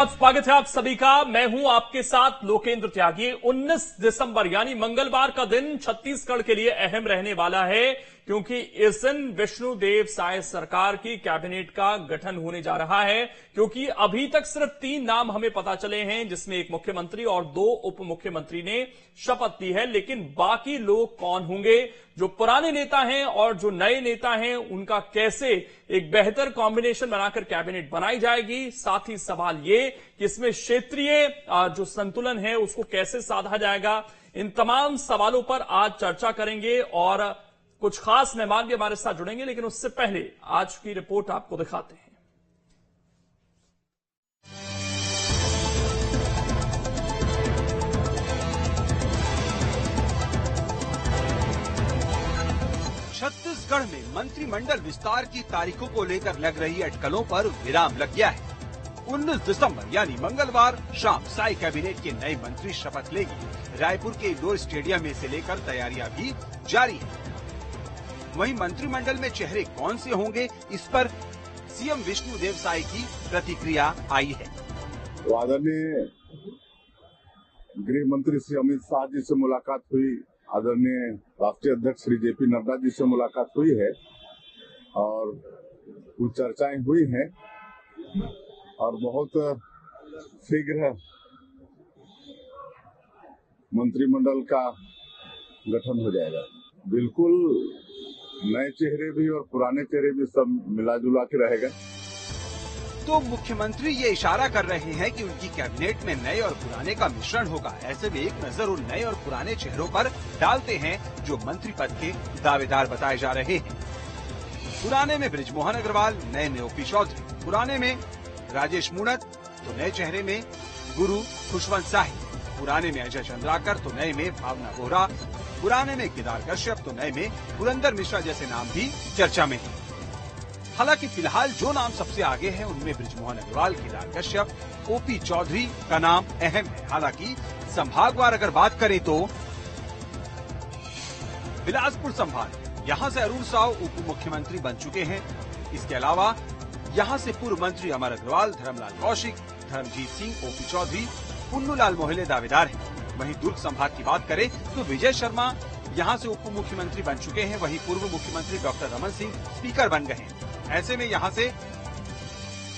स्वागत है आप सभी का। मैं हूं आपके साथ लोकेंद्र त्यागी। 19 दिसंबर यानी मंगलवार का दिन छत्तीसगढ़ के लिए अहम रहने वाला है, क्योंकि इस दिन विष्णुदेव साय सरकार की कैबिनेट का गठन होने जा रहा है। क्योंकि अभी तक सिर्फ 3 नाम हमें पता चले हैं, जिसमें एक मुख्यमंत्री और 2 उप मुख्यमंत्री ने शपथ ली है। लेकिन बाकी लोग कौन होंगे, जो पुराने नेता हैं और जो नए नेता हैं, उनका कैसे एक बेहतर कॉम्बिनेशन बनाकर कैबिनेट बनाई जाएगी। साथ ही सवाल ये कि इसमें क्षेत्रीय जो संतुलन है उसको कैसे साधा जाएगा। इन तमाम सवालों पर आज चर्चा करेंगे और कुछ खास मेहमान भी हमारे साथ जुड़ेंगे। लेकिन उससे पहले आज की रिपोर्ट आपको दिखाते हैं। छत्तीसगढ़ में मंत्रिमंडल विस्तार की तारीखों को लेकर लग रही अटकलों पर विराम लग गया है। 19 दिसंबर यानी मंगलवार शाम साई कैबिनेट के नए मंत्री शपथ लेंगे। रायपुर के इंडोर स्टेडियम में से लेकर तैयारियां भी जारी है। वहीं मंत्रिमंडल में चेहरे कौन से होंगे, इस पर सीएम विष्णुदेव साय की प्रतिक्रिया आई है। तो आदरणीय गृह मंत्री श्री अमित शाह जी से मुलाकात हुई, आदरणीय राष्ट्रीय अध्यक्ष श्री जेपी नड्डा जी से मुलाकात हुई है और कुछ चर्चाएं हुई हैं और बहुत शीघ्र मंत्रिमंडल का गठन हो जाएगा। बिल्कुल नए चेहरे भी और पुराने चेहरे भी सब मिला जुला के रहेगा। तो मुख्यमंत्री ये इशारा कर रहे हैं कि उनकी कैबिनेट में नए और पुराने का मिश्रण होगा। ऐसे में एक नजर उन नए और पुराने चेहरों पर डालते हैं जो मंत्री पद के दावेदार बताए जा रहे हैं। पुराने में बृजमोहन अग्रवाल, नए में ओपी चौधरी, पुराने में राजेश मूणत, तो नए चेहरे में गुरु खुशवंत शाही, पुराने में अजय चंद्राकर, तो नए में भावना बोहरा, पुराने में केदार कश्यप, तो नए में पुरंदर मिश्रा जैसे नाम भी चर्चा में हैं। हालांकि फिलहाल जो नाम सबसे आगे हैं उनमें बृजमोहन अग्रवाल, केदार कश्यप, ओपी चौधरी का नाम अहम है। हालांकि संभागवार अगर बात करें तो बिलासपुर संभाग, यहां से अरुण साव उप मुख्यमंत्री बन चुके हैं। इसके अलावा यहां से पूर्व मंत्री अमर अग्रवाल, धर्मलाल कौशिक, धर्मजीत सिंह, ओपी चौधरी, पुन्नूलाल मोहले दावेदार हैं। वहीं दुर्ग संभाग की बात करें तो विजय शर्मा यहां से उप मुख्यमंत्री बन चुके हैं। वहीं पूर्व मुख्यमंत्री डॉक्टर रमन सिंह स्पीकर बन गए हैं। ऐसे में यहां से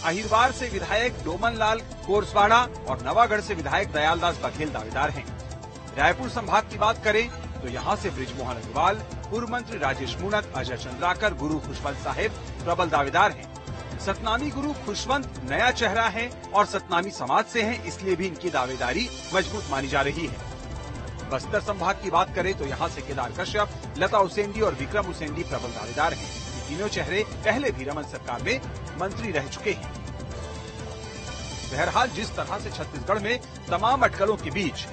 अहिरवार से विधायक डोमन लाल कोरसवाड़ा और नवागढ़ से विधायक दयालदास बघेल दावेदार हैं। रायपुर संभाग की बात करें तो यहां से बृजमोहन अग्रवाल, पूर्व मंत्री राजेश मूणत, अजय चंद्राकर, गुरु खुशवंत साहेब प्रबल दावेदार हैं। सतनामी गुरु खुशवंत नया चेहरा है और सतनामी समाज से हैं, इसलिए भी इनकी दावेदारी मजबूत मानी जा रही है। बस्तर संभाग की बात करें तो यहां से केदार कश्यप, लता उसेंडी और विक्रम उसेंडी प्रबल दावेदार हैं। ये तीनों चेहरे पहले भी रमन सरकार में मंत्री रह चुके हैं। बहरहाल जिस तरह से छत्तीसगढ़ में तमाम अटकलों के बीच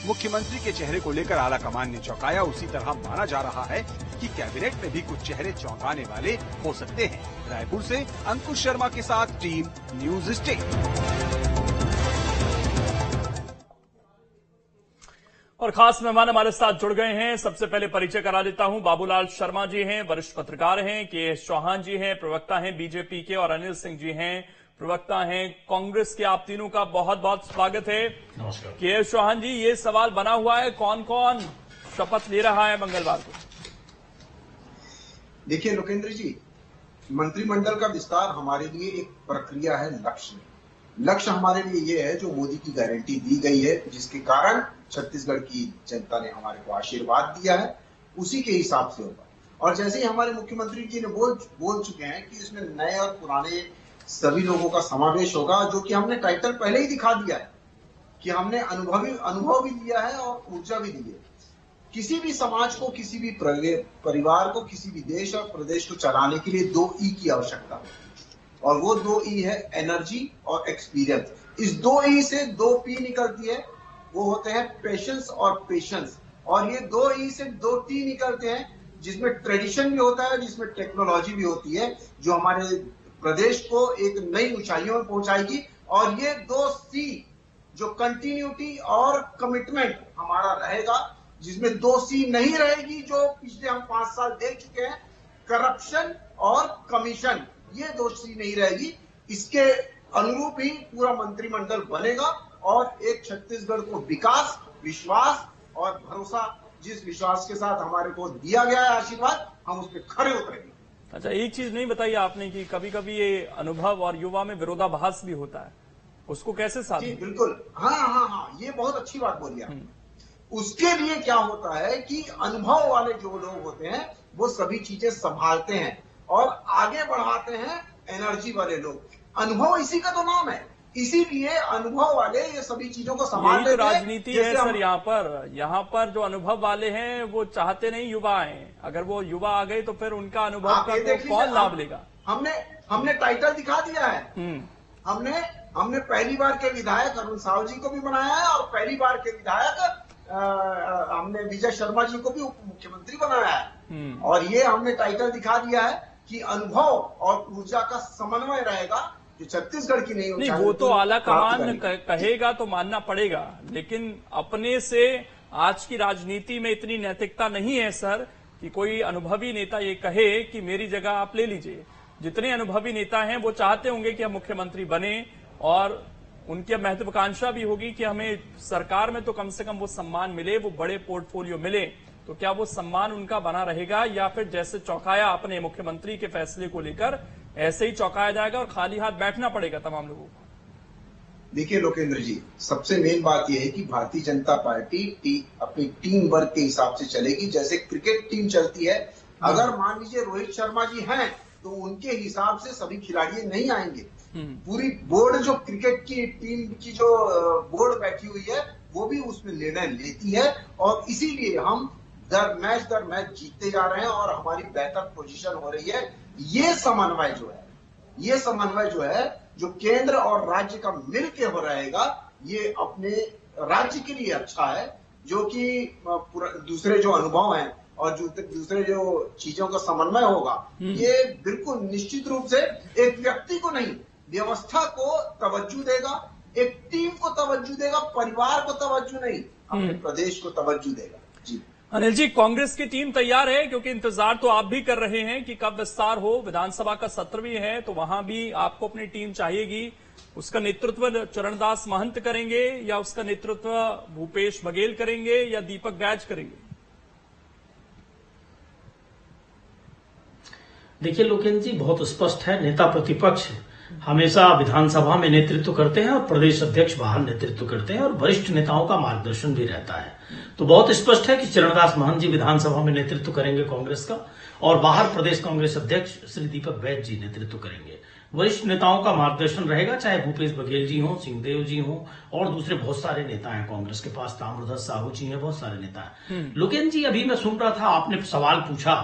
मुख्यमंत्री के चेहरे को लेकर आला कमान ने चौंकाया, उसी तरह माना जा रहा है कि कैबिनेट में भी कुछ चेहरे चौंकाने वाले हो सकते हैं। रायपुर से अंकुश शर्मा के साथ टीम न्यूज स्टेट। और खास मेहमान हमारे साथ जुड़ गए हैं। सबसे पहले परिचय करा देता हूं। बाबूलाल शर्मा जी हैं, वरिष्ठ पत्रकार हैं। के.एस. चौहान जी हैं, प्रवक्ता हैं बीजेपी के। और अनिल सिंह जी हैं, प्रवक्ता हैं कांग्रेस के। आप तीनों का बहुत बहुत स्वागत है। नमस्कार। के.एस. चौहान जी, ये सवाल बना हुआ है, कौन कौन शपथ ले रहा है मंगलवार को? देखिए लोकेंद्र जी, मंत्रिमंडल का विस्तार हमारे लिए एक प्रक्रिया है, लक्ष्य हमारे लिए ये है जो मोदी की गारंटी दी गई है, जिसके कारण छत्तीसगढ़ की जनता ने हमारे को आशीर्वाद दिया है, उसी के हिसाब से होगा। और जैसे ही हमारे मुख्यमंत्री जी ने बोल चुके हैं कि इसमें नए और पुराने सभी लोगों का समावेश होगा, जो कि हमने टाइटल पहले ही दिखा दिया है कि हमने अनुभव भी दिया है और ऊर्जा भी दी है। किसी भी समाज को, किसी भी परिवार को, किसी भी देश और प्रदेश को चलाने के लिए 2 ई की आवश्यकता होती है, और वो 2 ई है एनर्जी और एक्सपीरियंस। इस 2 ई से 2 पी निकलती है, वो होते हैं पेशेंस और पेशेंस। और ये 2 ई से 2 टी निकलते हैं, जिसमें ट्रेडिशन भी होता है, जिसमें टेक्नोलॉजी भी होती है, जो हमारे प्रदेश को एक नई ऊंचाइयों में पहुंचाएगी। और ये 2 सी जो कंटिन्यूटी और कमिटमेंट हमारा रहेगा, जिसमें 2 सी नहीं रहेगी जो पिछले हम 5 साल देख चुके हैं, करप्शन और कमीशन, ये 2 सी नहीं रहेगी। इसके अनुरूप ही पूरा मंत्रिमंडल बनेगा और एक छत्तीसगढ़ को विकास, विश्वास और भरोसा, जिस विश्वास के साथ हमारे को दिया गया है आशीर्वाद, हम उस पर खड़े उतरेंगे। अच्छा, एक चीज नहीं बताई आपने कि कभी कभी ये अनुभव और युवा में विरोधाभास भी होता है, उसको कैसे साथ? जी बिल्कुल, हाँ, ये बहुत अच्छी बात बोली आप। उसके लिए क्या होता है कि अनुभव वाले जो लोग होते हैं वो सभी चीजें संभालते हैं और आगे बढ़ाते हैं एनर्जी वाले लोग। अनुभव इसी का तो नाम है, इसीलिए अनुभव वाले ये सभी चीजों को संभाल यही तो लेते हैं। राजनीति है सर। यहाँ पर जो अनुभव वाले हैं वो चाहते नहीं युवा आए। अगर वो युवा आ गए तो फिर उनका अनुभव का तो कौन लाभ लेगा? हमने टाइटल दिखा दिया है। हमने पहली बार के विधायक अरुण साहू जी को भी बनाया है और पहली बार के विधायक हमने विजय शर्मा जी को भी उप मुख्यमंत्री बनाया है। और ये हमने टाइटल दिखा दिया है कि अनुभव और ऊर्जा का समन्वय रहेगा जो छत्तीसगढ़ की नहीं वो तो आला कमान कहेगा तो मानना पड़ेगा, लेकिन अपने से आज की राजनीति में इतनी नैतिकता नहीं है सर कि कोई अनुभवी नेता ये कहे कि मेरी जगह आप ले लीजिए। जितने अनुभवी नेता हैं वो चाहते होंगे कि हम मुख्यमंत्री बने और उनकी महत्वाकांक्षा भी होगी कि हमें सरकार में तो कम से कम वो सम्मान मिले, वो बड़े पोर्टफोलियो मिले। तो क्या वो सम्मान उनका बना रहेगा या फिर जैसे चौंकाया अपने मुख्यमंत्री के फैसले को लेकर ऐसे ही चौंकाया जाएगा और खाली हाथ बैठना पड़ेगा तमाम लोगों को? देखिए लोकेंद्र जी, सबसे मेन बात यह है कि भारतीय जनता पार्टी अपनी टीम वर्क के हिसाब से चलेगी, जैसे क्रिकेट टीम चलती है। अगर मान लीजिए रोहित शर्मा जी हैं तो उनके हिसाब से सभी खिलाड़ी नहीं आएंगे। पूरी बोर्ड जो क्रिकेट की टीम की जो बोर्ड बैठी हुई है वो भी उसमें निर्णय लेती है और इसीलिए हम दर मैच जीतते जा रहे हैं और हमारी बेहतर पोजीशन हो रही है। ये समन्वय जो है जो केंद्र और राज्य का मिल के हो रहेगा, ये अपने राज्य के लिए अच्छा है। जो कि दूसरे जो अनुभव हैं और जो दूसरे जो चीजों का समन्वय होगा, ये बिल्कुल निश्चित रूप से एक व्यक्ति को नहीं, व्यवस्था को तवज्जो देगा, एक टीम को तवज्जो देगा, परिवार को तवज्जो नहीं, अपने प्रदेश को तवज्जो देगा। जी अनिल जी, कांग्रेस की टीम तैयार है? क्योंकि इंतजार तो आप भी कर रहे हैं कि कब विस्तार हो, विधानसभा का सत्र भी है तो वहां भी आपको अपनी टीम चाहिएगी। उसका नेतृत्व चरणदास महंत करेंगे या उसका नेतृत्व भूपेश बघेल करेंगे या दीपक बैज करेंगे? देखिए लोकेंद्र जी, बहुत स्पष्ट है, नेता प्रतिपक्ष हमेशा विधानसभा में नेतृत्व करते हैं और प्रदेश अध्यक्ष बाहर नेतृत्व करते हैं और वरिष्ठ नेताओं का मार्गदर्शन भी रहता है। तो बहुत स्पष्ट है कि चरणदास महंत जी विधानसभा में नेतृत्व करेंगे कांग्रेस का और बाहर प्रदेश कांग्रेस अध्यक्ष श्री दीपक बैज जी नेतृत्व करेंगे। वरिष्ठ नेताओं का मार्गदर्शन रहेगा, चाहे भूपेश बघेल जी हों, सिंहदेव जी हों और दूसरे बहुत सारे नेता हैं कांग्रेस के पास, ताम्रध्वज साहू जी हैं, बहुत सारे नेता हैं। लोकेंद्र जी, अभी मैं सुन रहा था, आपने सवाल पूछा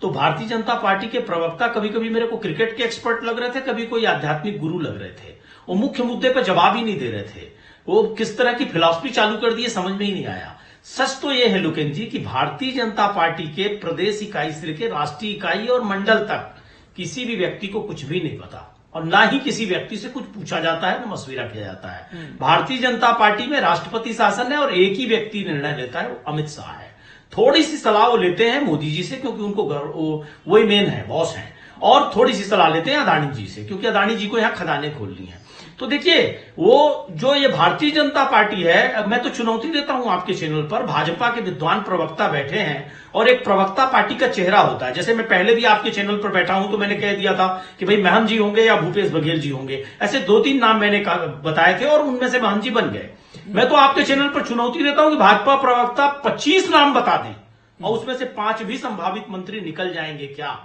तो भारतीय जनता पार्टी के प्रवक्ता कभी कभी मेरे को क्रिकेट के एक्सपर्ट लग रहे थे, कभी कोई आध्यात्मिक गुरु लग रहे थे। वो मुख्य मुद्दे पर जवाब ही नहीं दे रहे थे, वो किस तरह की फिलॉसफी चालू कर दी समझ में ही नहीं आया। सच तो यह है लोकेंद्र जी कि भारतीय जनता पार्टी के प्रदेश इकाई से लेकर राष्ट्रीय इकाई और मंडल तक किसी भी व्यक्ति को कुछ भी नहीं पता और ना ही किसी व्यक्ति से कुछ पूछा जाता है, न मशविरा किया जाता है। भारतीय जनता पार्टी में राष्ट्रपति शासन है और एक ही व्यक्ति निर्णय लेता है, वो अमित शाह है। थोड़ी सी सलाह वो लेते हैं मोदी जी से क्योंकि उनको वही मेन है, बॉस हैं, और थोड़ी सी सलाह लेते हैं अदानी जी से क्योंकि अदानी जी को यहां खदानें खोलनी है। तो देखिए, वो जो ये भारतीय जनता पार्टी है, मैं तो चुनौती देता हूं आपके चैनल पर, भाजपा के विद्वान प्रवक्ता बैठे हैं और एक प्रवक्ता पार्टी का चेहरा होता है। जैसे मैं पहले भी आपके चैनल पर बैठा हूं तो मैंने कह दिया था कि भाई महंत जी होंगे या भूपेश बघेल जी होंगे, ऐसे 2-3 नाम मैंने बताए थे और उनमें से महंत जी बन गए। मैं तो आपके चैनल पर चुनौती देता हूं कि भाजपा प्रवक्ता 25 नाम बता दें और उसमें से 5 भी संभावित मंत्री निकल जाएंगे क्या?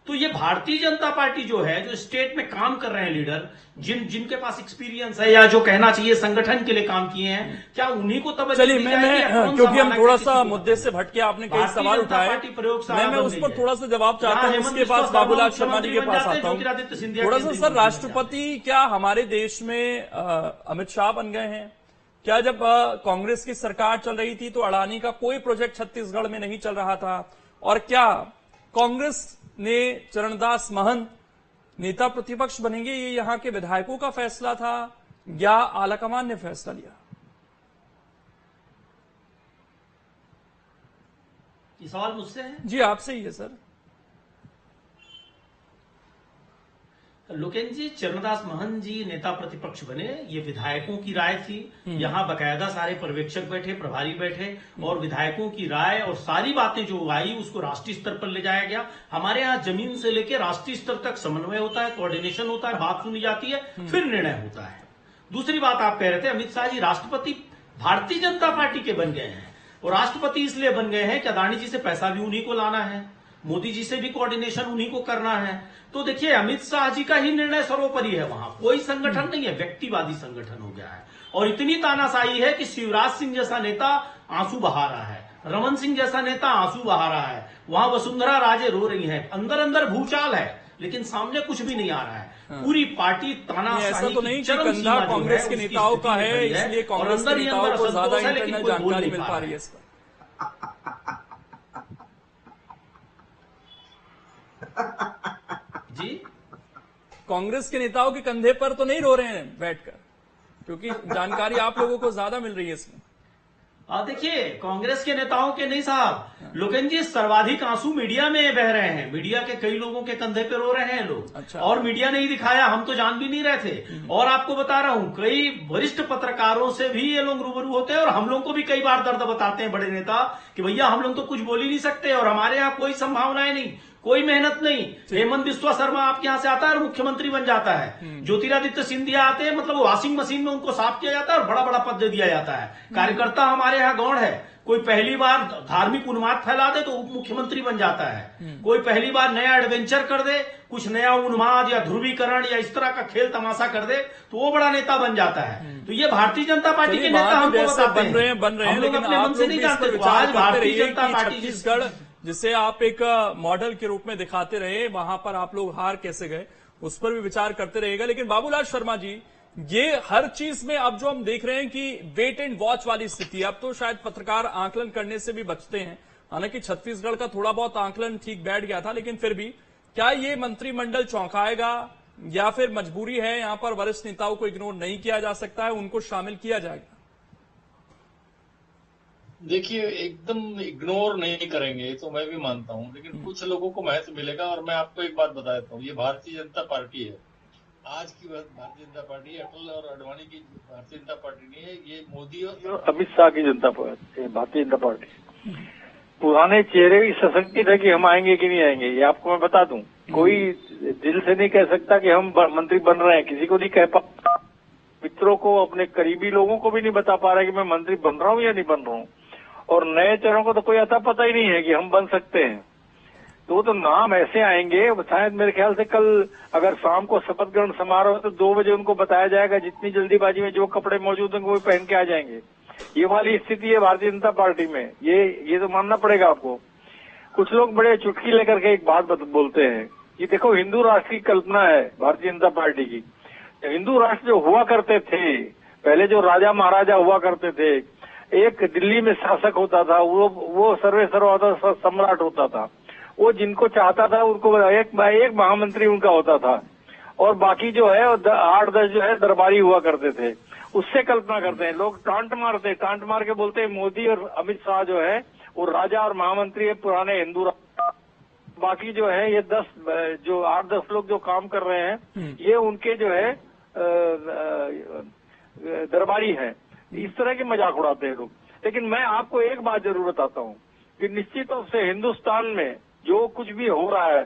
तो ये भारतीय जनता पार्टी जो है, जो स्टेट में काम कर रहे हैं लीडर, जिनके पास एक्सपीरियंस है या जो कहना चाहिए संगठन के लिए काम किए हैं, क्या उन्हीं को तब? चलिए, मैं क्योंकि हम थोड़ा सा मुद्दे से भटके, आपने कई सवाल उठाए, मैं उस पर थोड़ा सा जवाब चाहता हूं। उसके बाद बाबूलाल शर्मा जी के पास आता हूं। थोड़ा सा सर, राष्ट्रपति क्या हमारे देश में अमित शाह बन गए हैं क्या? जब कांग्रेस की सरकार चल रही थी तो अडानी का कोई प्रोजेक्ट छत्तीसगढ़ में नहीं चल रहा था, और क्या कांग्रेस ने चरणदास महंत नेता प्रतिपक्ष बनेंगे, ये यहां के विधायकों का फैसला था या आलाकमान ने फैसला लिया? ये सवाल मुझसे है? जी आपसे ही है सर। लोकेन्द्र जी, चरणदास महंत जी नेता प्रतिपक्ष बने, ये विधायकों की राय थी। यहाँ बकायदा सारे पर्यवेक्षक बैठे, प्रभारी बैठे और विधायकों की राय और सारी बातें जो आई उसको राष्ट्रीय स्तर पर ले जाया गया। हमारे यहाँ जमीन से लेकर राष्ट्रीय स्तर तक समन्वय होता है, कोऑर्डिनेशन होता है, बात सुनी जाती है, फिर निर्णय होता है। दूसरी बात आप कह रहे थे, अमित शाह जी राष्ट्रपति भारतीय जनता पार्टी के बन गए हैं और राष्ट्रपति इसलिए बन गए हैं कि अदानी जी से पैसा भी उन्हीं को लाना है, मोदी जी से भी कोऑर्डिनेशन उन्हीं को करना है। तो देखिए, अमित शाह जी का ही निर्णय सर्वोपरि है, वहां कोई संगठन नहीं है, व्यक्तिवादी संगठन हो गया है। और इतनी तानाशाही है कि शिवराज सिंह जैसा नेता आंसू बहा रहा है, रमन सिंह जैसा नेता आंसू बहा रहा है, वहां वसुंधरा राजे रो रही है, अंदर अंदर भूचाल है, लेकिन सामने कुछ भी नहीं आ रहा है। पूरी पार्टी तानाशाही, ऐसा तो नहीं कि कंधा कांग्रेस के नेताओं का है, इसलिए कांग्रेस के नेताओं को ज्यादा इंटरनल जानकारी मिल पा रही है इस पर। जी, कांग्रेस के नेताओं के कंधे पर तो नहीं रो रहे हैं बैठकर, क्योंकि जानकारी आप लोगों को ज्यादा मिल रही है इसमें। देखिए, कांग्रेस के नेताओं के नहीं साहब, लोकेन्द्र जी सर्वाधिक आंसू मीडिया में बह रहे हैं, मीडिया के कई लोगों के कंधे पे रो रहे हैं लोग। अच्छा। और मीडिया ने ही दिखाया, हम तो जान भी नहीं रहे थे। और आपको बता रहा हूं, कई वरिष्ठ पत्रकारों से भी ये लोग रूबरू होते हैं और हम लोग को भी कई बार दर्द बताते हैं बड़े नेता कि भैया हम लोग तो कुछ बोल ही नहीं सकते और हमारे यहाँ कोई संभावनाएं नहीं, कोई मेहनत नहीं। हेमंत बिस्वा शर्मा आपके यहाँ से आता है और मुख्यमंत्री बन जाता है, ज्योतिरादित्य सिंधिया आते हैं, मतलब वॉशिंग मशीन में उनको साफ किया जाता है और बड़ा बड़ा पद दे दिया जाता है। कार्यकर्ता हमारे यहाँ गौड़ है, कोई पहली बार धार्मिक उन्माद फैला दे तो उप मुख्यमंत्री बन जाता है, कोई पहली बार नया एडवेंचर कर दे, कुछ नया उन्माद या ध्रुवीकरण या इस तरह का खेल तमाशा कर दे तो वो बड़ा नेता बन जाता है। तो ये भारतीय जनता पार्टी के नेता हमको बताते हैं, बन रहे हैं, लेकिन अपने मन से नहीं जानते। आज भारतीय जनता पार्टी छत्तीसगढ़ जिसे आप एक मॉडल के रूप में दिखाते रहे, वहां पर आप लोग हार कैसे गए, उस पर भी विचार करते रहेगा। लेकिन बाबूलाल शर्मा जी, ये हर चीज में अब जो हम देख रहे हैं कि वेट एंड वॉच वाली स्थिति, अब तो शायद पत्रकार आकलन करने से भी बचते हैं। हालांकि छत्तीसगढ़ का थोड़ा बहुत आकलन ठीक बैठ गया था, लेकिन फिर भी क्या ये मंत्रिमंडल चौंकाएगा या फिर मजबूरी है, यहां पर वरिष्ठ नेताओं को इग्नोर नहीं किया जा सकता है, उनको शामिल किया जाएगा? देखिए, एकदम इग्नोर नहीं करेंगे तो मैं भी मानता हूं, लेकिन कुछ लोगों को महत्व मिलेगा। और मैं आपको एक बात बता देता हूं, ये भारतीय जनता पार्टी है, आज की भारतीय जनता पार्टी, अटल और अडवाणी की भारतीय जनता पार्टी नहीं है, ये मोदी और अमित शाह की जनता पार्टी, भारतीय जनता पार्टी। पुराने चेहरे की सशक्ति है कि हम आएंगे कि नहीं आएंगे, ये आपको मैं बता दूं। कोई दिल से नहीं कह सकता कि हम मंत्री बन रहे हैं, किसी को नहीं कह पा, मित्रों को, अपने करीबी लोगों को भी नहीं बता पा रहा है कि मैं मंत्री बन रहा हूं या नहीं बन रहा हूं। और नए चेहरों को तो कोई अता पता ही नहीं है कि हम बन सकते हैं। तो नाम ऐसे आएंगे, शायद मेरे ख्याल से कल अगर शाम को शपथ ग्रहण समारोह तो 2 बजे उनको बताया जाएगा, जितनी जल्दीबाजी में जो कपड़े मौजूद होंगे वो पहन के आ जाएंगे। ये वाली स्थिति है भारतीय जनता पार्टी में, ये तो मानना पड़ेगा आपको। कुछ लोग बड़े चुटकी लेकर के एक बात बोलते हैं कि देखो, हिंदू राष्ट्र की कल्पना है भारतीय जनता पार्टी की। हिंदू राष्ट्र जो हुआ करते थे पहले, जो राजा महाराजा हुआ करते थे, एक दिल्ली में शासक होता था, वो सर्वे सर्वदा सम्राट होता था, वो जिनको चाहता था उनको एक महामंत्री उनका होता था, और बाकी जो है 8-10 जो है दरबारी हुआ करते थे। उससे कल्पना करते हैं लोग, टांट मार के बोलते हैं मोदी और अमित शाह जो है वो राजा और महामंत्री है पुराने हिंदू राष्ट्र, बाकी जो है ये 8-10 लोग जो काम कर रहे हैं ये उनके जो है दरबारी हैं। इस तरह के मजाक उड़ाते हैं लोग। लेकिन मैं आपको एक बात जरूर बताता हूँ कि निश्चित रूप से हिंदुस्तान में जो कुछ भी हो रहा है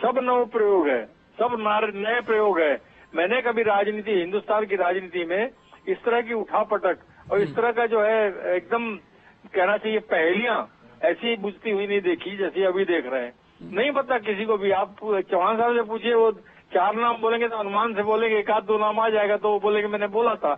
सब नव प्रयोग है, सब नए प्रयोग है। मैंने कभी हिंदुस्तान की राजनीति में इस तरह की उठापटक और इस तरह का जो है एकदम कहना चाहिए पहेलियां ऐसी बुझती हुई नहीं देखी जैसी अभी देख रहे हैं। नहीं पता किसी को भी, आप चौहान साहब से पूछिए, वो 4 नाम बोलेंगे तो अनुमान से बोलेंगे, 1-2 नाम आ जाएगा तो वो बोलेंगे मैंने बोला था।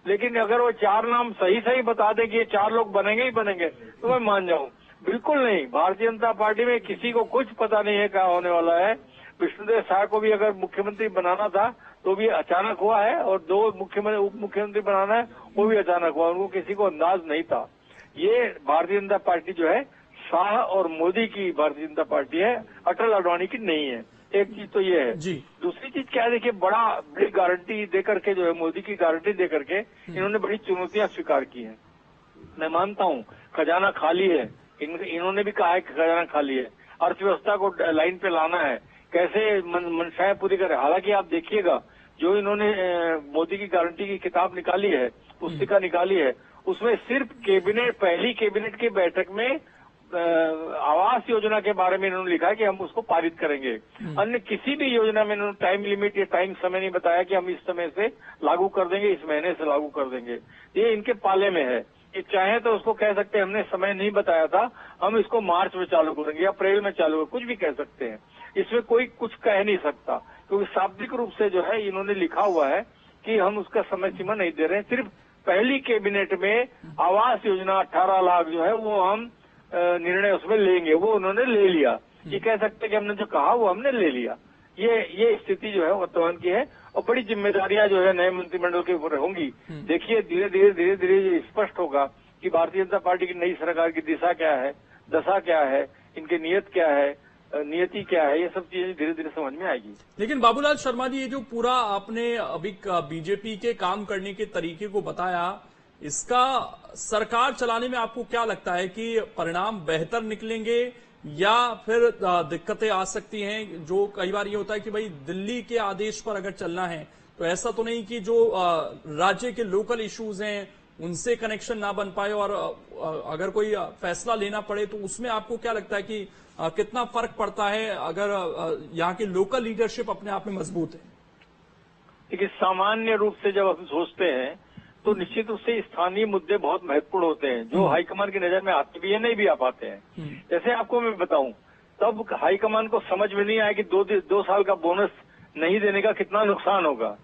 लेकिन अगर वो 4 नाम सही बता दे कि ये 4 लोग बनेंगे ही बनेंगे तो मैं मान जाऊं। बिल्कुल नहीं, भारतीय जनता पार्टी में किसी को कुछ पता नहीं है क्या होने वाला है। विष्णुदेव साय को भी अगर मुख्यमंत्री बनाना था तो भी अचानक हुआ है, और 2 उप मुख्यमंत्री बनाना है वो भी अचानक हुआ, उनको किसी को अंदाज नहीं था। ये भारतीय जनता पार्टी जो है शाह और मोदी की भारतीय जनता पार्टी है, अटल अडवाणी की नहीं है। एक चीज तो ये है जी। दूसरी चीज क्या है, देखिए, बड़ी गारंटी देकर के जो है, मोदी की गारंटी देकर के इन्होंने बड़ी चुनौतियां स्वीकार की हैं। मैं मानता हूं खजाना खाली है, इन्होंने भी कहा है कि खजाना खाली है, अर्थव्यवस्था को लाइन पे लाना है, कैसे मंशाएं पूरी करें। हालांकि आप देखिएगा जो इन्होंने मोदी की गारंटी की किताब निकाली है, पुस्तिका निकाली है, उसमें सिर्फ पहली कैबिनेट की बैठक में आवास योजना के बारे में इन्होंने लिखा है कि हम उसको पारित करेंगे। अन्य किसी भी योजना में इन्होंने टाइम लिमिट या टाइम समय नहीं बताया कि हम इस समय से लागू कर देंगे, इस महीने से लागू कर देंगे। ये इनके पाले में है। ये चाहे तो उसको कह सकते हैं हमने समय नहीं बताया था, हम इसको मार्च में चालू करेंगे या अप्रैल में चालू करेंगे, कुछ भी कह सकते हैं। इसमें कोई कुछ कह नहीं सकता, क्योंकि शाब्दिक रूप से जो है इन्होंने लिखा हुआ है कि हम उसका समय सीमा नहीं दे रहे हैं। सिर्फ पहली कैबिनेट में आवास योजना 18 लाख जो है वो हम निर्णय उसमें लेंगे, वो उन्होंने ले लिया। ये कह सकते हैं कि हमने जो कहा वो हमने ले लिया। ये स्थिति जो है वर्तमान की है और बड़ी जिम्मेदारियां जो है नए मंत्रिमंडल के ऊपर होंगी। देखिए धीरे धीरे ये स्पष्ट होगा कि भारतीय जनता पार्टी की नई सरकार की दिशा क्या है, दशा क्या है, इनकी नीयत क्या है, नियति क्या है, ये सब चीजें धीरे धीरे समझ में आएगी। लेकिन बाबूलाल शर्मा जी, ये जो पूरा आपने अभी बीजेपी के काम करने के तरीके को बताया, इसका सरकार चलाने में आपको क्या लगता है कि परिणाम बेहतर निकलेंगे या फिर दिक्कतें आ सकती हैं? जो कई बार ये होता है कि भाई दिल्ली के आदेश पर अगर चलना है तो ऐसा तो नहीं कि जो राज्य के लोकल इश्यूज हैं उनसे कनेक्शन ना बन पाए, और अगर कोई फैसला लेना पड़े तो उसमें आपको क्या लगता है कि कितना फर्क पड़ता है अगर यहाँ की लोकल लीडरशिप अपने आप में मजबूत है? देखिए, सामान्य रूप से जब हम सोचते हैं तो निश्चित रूप से स्थानीय मुद्दे बहुत महत्वपूर्ण होते हैं, जो हाईकमान की नजर में आते भी है, नहीं भी आ पाते हैं। जैसे आपको मैं बताऊं, तब हाईकमान को समझ में नहीं आया कि 2 साल का बोनस नहीं देने का कितना नुकसान होगा,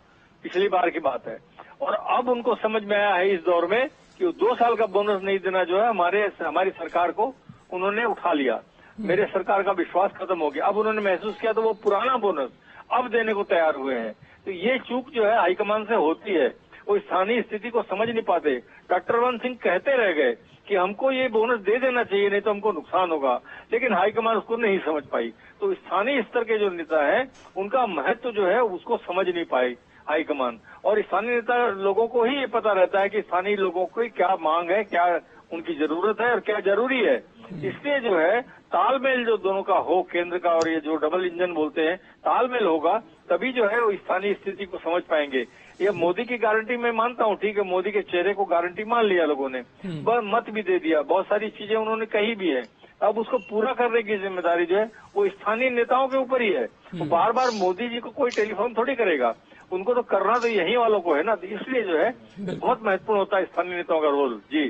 पिछली बार की बात है। और अब उनको समझ में आया है इस दौर में कि 2 साल का बोनस नहीं देना जो है हमारी सरकार को उन्होंने उठा लिया। मेरे सरकार का विश्वास खत्म हो गया। अब उन्होंने महसूस किया तो वो पुराना बोनस अब देने को तैयार हुए हैं। तो ये चूक जो है हाईकमान से होती है, वो स्थानीय स्थिति को समझ नहीं पाते। डॉक्टर रमन सिंह कहते रह गए कि हमको ये बोनस दे देना चाहिए, नहीं तो हमको नुकसान होगा, लेकिन हाईकमान उसको नहीं समझ पाई। तो स्थानीय स्तर के जो नेता है उनका महत्व जो है उसको समझ नहीं पाई हाईकमान। और स्थानीय नेता लोगों को ही ये पता रहता है कि स्थानीय लोगों की क्या मांग है, क्या उनकी जरूरत है और क्या जरूरी है। इसलिए जो है तालमेल जो दोनों का हो, केंद्र का और ये जो डबल इंजन बोलते हैं, तालमेल होगा तभी जो है वो स्थानीय स्थिति को समझ पाएंगे। ये मोदी की गारंटी मैं मानता हूँ, ठीक है, मोदी के चेहरे को गारंटी मान लिया लोगों ने, मत भी दे दिया, बहुत सारी चीजें उन्होंने कही भी है। अब उसको पूरा करने की जिम्मेदारी जो है वो स्थानीय नेताओं के ऊपर ही है। तो बार बार मोदी जी को कोई टेलीफोन थोड़ी करेगा, उनको तो करना तो यही वालों को है ना। तो इसलिए जो है बहुत महत्वपूर्ण होता है स्थानीय नेताओं का रोल। जी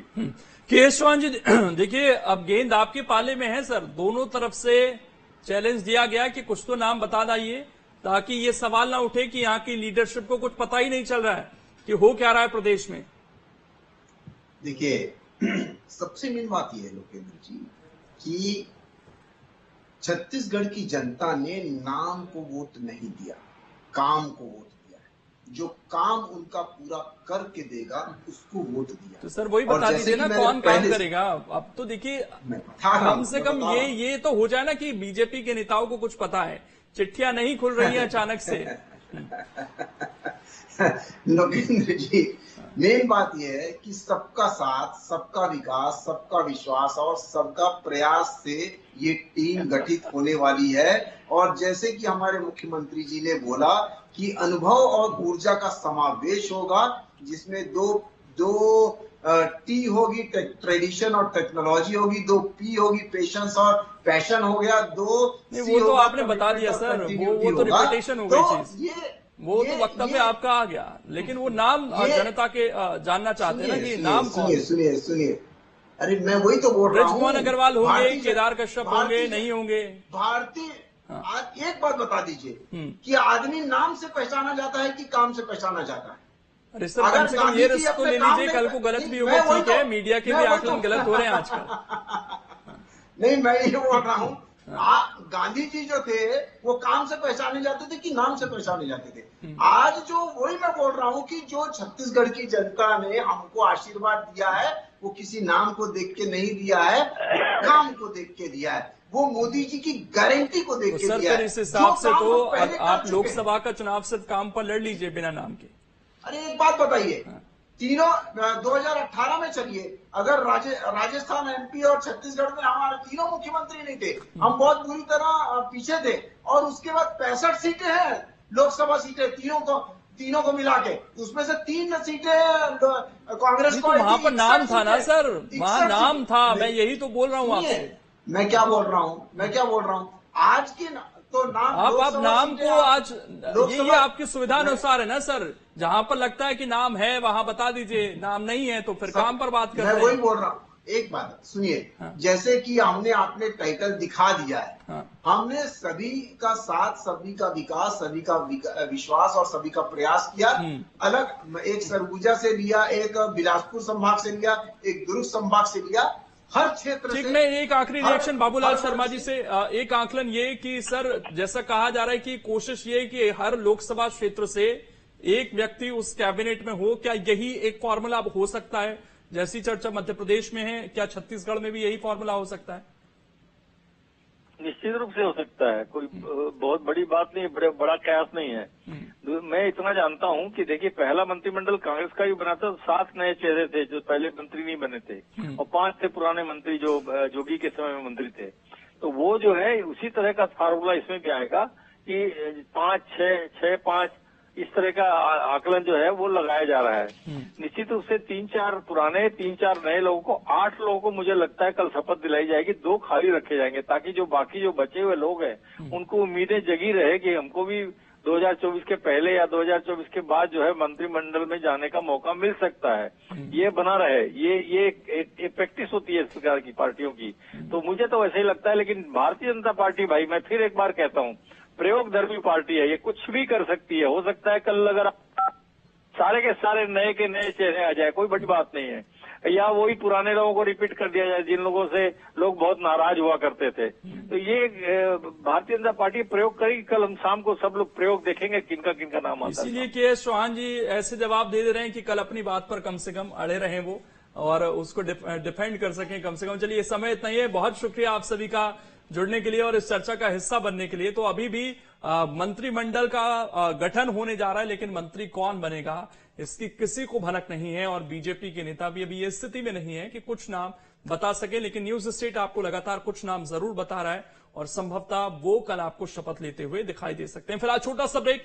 के.एस. चौहान जी, देखिए अब गेंद आपके पाले में है सर। दोनों तरफ से चैलेंज दिया गया कि कुछ तो नाम बता दाइए, ताकि ये सवाल ना उठे कि यहाँ की लीडरशिप को कुछ पता ही नहीं चल रहा है कि हो क्या रहा है प्रदेश में। देखिए, सबसे मेन बात यह है लोकेंद्र जी कि छत्तीसगढ़ की जनता ने नाम को वोट नहीं दिया, काम को वोट दिया है। जो काम उनका पूरा करके देगा उसको वोट दिया। तो सर वही बता दीजिए ना, कौन काम करेगा? अब तो देखिए कम से कम ये तो हो जाए ना कि बीजेपी के नेताओं को कुछ पता है, चिट्ठियां नहीं खुल रही हैं अचानक से। लोकेंद्र जी, मेन बात यह है कि सबका साथ, सबका विकास, सबका विश्वास और सबका प्रयास से ये टीम गठित होने वाली है। और जैसे कि हमारे मुख्यमंत्री जी ने बोला कि अनुभव और ऊर्जा का समावेश होगा, जिसमें दो टी होगी, ट्रेडिशन और टेक्नोलॉजी होगी, 2 पी होगी, पेशेंस और पैशन हो गया, 2 वो तो आपने बता दिया सर, वो तो रिपीटेशन हो गई चीज, वो तो वक्तव्य आपका आ गया। लेकिन वो नाम जनता के जानना चाहते हैं ना कि नाम कौन। सुनिए, अरे मैं वही तो बोल रहा हूँ। ब्रजमोहन अग्रवाल होंगे, केदार कश्यप होंगे, नहीं होंगे? भारतीय आज एक बात बता दीजिए कि आदमी नाम से पहचाना जाता है कि काम से पहचाना जाता है? अरे सर, कम से कम ये रिस्क तो ले लीजिए, कल को गलत भी होगा। ठीक है, मीडिया के भी आकलन गलत हो रहे हैं आजकल। नहीं, मैं ये बोल रहा हूँ, गांधी जी जो थे वो काम से पहचाने जाते थे कि नाम से पहचाने जाते थे? आज जो वही मैं बोल रहा हूँ कि जो छत्तीसगढ़ की जनता ने हमको आशीर्वाद दिया है वो किसी नाम को देख के नहीं दिया है, काम को देख के दिया है। वो मोदी जी की गारंटी को देख के दिया है। इस हिसाब से तो आप लोकसभा का चुनाव सिर्फ काम पर लड़ लीजिए बिना नाम के। अरे एक बात बताइए, तीनों 2018 में चलिए, अगर राजस्थान, एमपी और छत्तीसगढ़ में हमारे तीनों मुख्यमंत्री नहीं थे, हम बहुत बुरी तरह पीछे थे। और उसके बाद 65 सीटें हैं लोकसभा सीटें, तीनों को मिला के, उसमें से 3 सीटें कांग्रेस को। वहां पर नाम था ना सर, वहां नाम था, मैं यही तो बोल रहा हूँ आपसे। मैं क्या बोल रहा हूँ आज की तो नाम, आप नाम को आज ये आपकी सुविधा अनुसार है ना सर, जहां पर लगता है कि नाम है वहां बता दीजिए, नाम नहीं है तो फिर काम पर बात करते हैं। मैं वही बोल रहा हूँ, एक बात सुनिए। हाँ। जैसे कि हमने आपने टाइटल दिखा दिया है। हाँ। हमने सभी का साथ, सभी का विकास, सभी का विश्वास और सभी का प्रयास किया। अलग एक सरगुजा से लिया, एक बिलासपुर संभाग से लिया, एक दुर्ग संभाग से लिया, हर क्षेत्र ठीक। मैं एक आखिरी रिएक्शन बाबूलाल शर्मा जी से, एक आकलन ये कि सर जैसा कहा जा रहा है कि कोशिश ये कि हर लोकसभा क्षेत्र से एक व्यक्ति उस कैबिनेट में हो, क्या यही एक फॉर्मूला अब हो सकता है? जैसी चर्चा मध्य प्रदेश में है, क्या छत्तीसगढ़ में भी यही फॉर्मूला हो सकता है? निश्चित रूप से हो सकता है, कोई बहुत बड़ी बात नहीं, बड़ा कयास नहीं है। मैं इतना जानता हूं कि देखिए, पहला मंत्रिमंडल कांग्रेस का भी बना था, 7 नए चेहरे थे जो पहले मंत्री नहीं बने थे, और 5 थे पुराने मंत्री जो जोगी के समय में मंत्री थे। तो वो जो है उसी तरह का फार्मूला इसमें भी आएगा कि 5, 6, 5 इस तरह का आकलन जो है वो लगाया जा रहा है। निश्चित रूप से 3-4 पुराने, 3-4 नए लोगों को, 8 लोगों को मुझे लगता है कल शपथ दिलाई जाएगी, 2 खाली रखे जाएंगे, ताकि जो बाकी जो बचे हुए लोग हैं उनको उम्मीदें जगी रहे कि हमको भी 2024 के पहले या 2024 के बाद जो है मंत्रिमंडल में जाने का मौका मिल सकता है। ये बना रहे, ये एक प्रैक्टिस होती है इस प्रकार की पार्टियों की। तो मुझे तो वैसे ही लगता है। लेकिन भारतीय जनता पार्टी, भाई मैं फिर एक बार कहता हूँ, प्रयोगधर्मी पार्टी है, ये कुछ भी कर सकती है। हो सकता है कल अगर सारे के सारे नए के नए चेहरे आ जाए, कोई बड़ी बात नहीं है, या वही पुराने लोगों को रिपीट कर दिया जाए जिन लोगों से लोग बहुत नाराज हुआ करते थे। तो ये भारतीय जनता पार्टी प्रयोग करेगी। कल हम शाम को सब लोग प्रयोग देखेंगे किनका किनका नाम आता है। इसीलिए के.एस. चौहान जी ऐसे जवाब दे रहे हैं कि कल अपनी बात पर कम से कम अड़े रहें वो, और उसको डिफेंड कर सकें कम से कम। चलिए, इस समय इतना ही है। बहुत शुक्रिया आप सभी का जुड़ने के लिए और इस चर्चा का हिस्सा बनने के लिए। तो अभी भी मंत्रिमंडल का गठन होने जा रहा है, लेकिन मंत्री कौन बनेगा इसकी किसी को भनक नहीं है, और बीजेपी के नेता भी अभी इस स्थिति में नहीं है कि कुछ नाम बता सके। लेकिन न्यूज स्टेट आपको लगातार कुछ नाम जरूर बता रहा है, और संभवतः वो कल आपको शपथ लेते हुए दिखाई दे सकते हैं। फिलहाल छोटा सा ब्रेक,